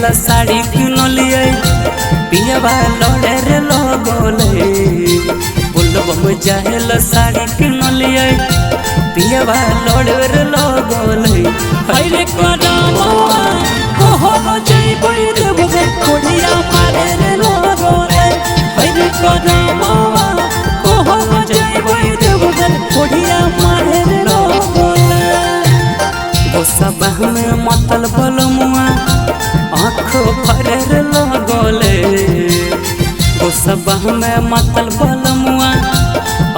चाहेला साड़ी किनलिए पियवा लड़े रे लगले बोलबम चाहेला साड़ी किनलिए पियवा लड़े रे लगले हरे कदमा कहलो जइबै देवघर कोढ़िया मारे रे लगले हरे कदमा कहलो जइबै देवघर कोढ़िया मारे रे लगले सब में मतल बलमुआ आँख भरे रे लगले सब में मतल बलमुआ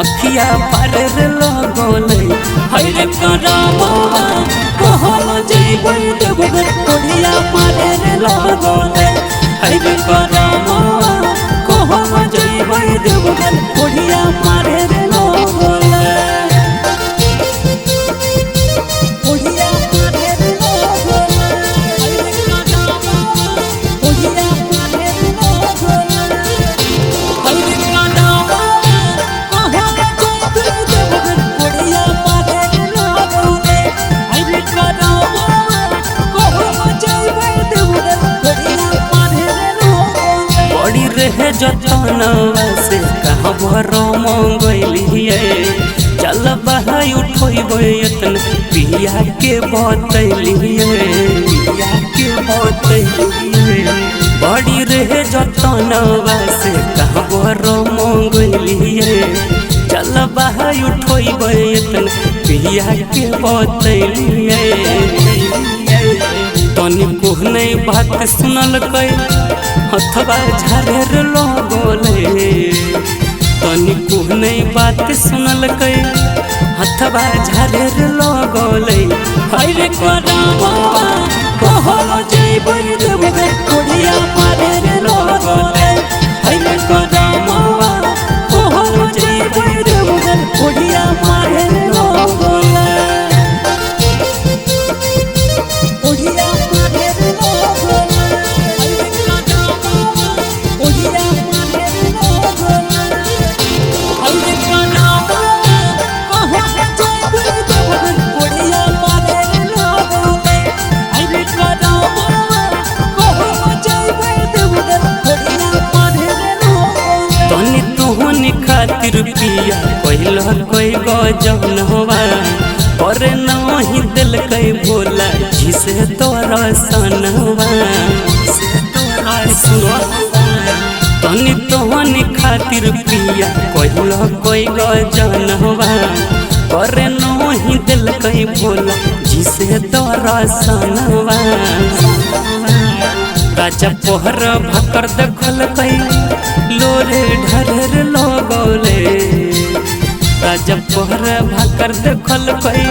अखिया भरे रे लगले हरे कदमा कहलो जइबै देवघर कोढ़िया मारे रे लगले हरे कदमा कहलो जइबै देवघर कोढ़िया मारे रे लगले जतनवा से कहाँ भरो मंगलिए चल बहाई उठोइबे यतन पिया के बतैलिए बड़ी रहे जतनवा से कहाँ भरो मंगलिए चल बहाई उठोइबे यतन पिया के बतैलिए तनी कोह नहीं बात सुनल कई हथवा झारे रे लगले तनी कोह नहीं बात सुनल कई हथवा झारे रे लगले हरे कदमा कहलो जइबै देवघर कोढ़िया मारे रे लगले हरे कदमा कहलो जइबै देवघर कोढ़िया मारे रे लगले खातिर पिया पहिल कोई गजन हवा पर नहीं दिल कई भोला जिसे तोरा सनवा तनी तोहनी खातिर पिया पहिल कोई गजन हवा पर नहीं दिल कई भोला जिसे तोरा सनवा राजा पोहर भकर देखल कई लोरे ढरेर लगले राजा पोहर भकर देखल कई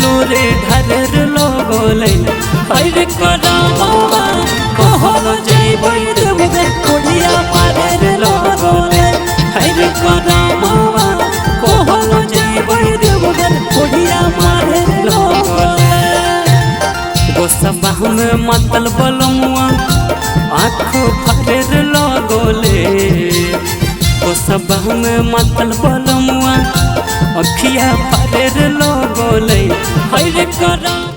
लोरे ढरेर लगले हरे कदमा कहलो जइबै देवघर कोढ़िया मारे रे लगले हरे कदमा कहलो जइबै देवघर कोढ़िया मारे रे लगले गोसबा में मतल बलमुआ आँख भरे रे लगले गोसबा में मतल बलमुआ अखिया भरे रे लगले हरे कदमा।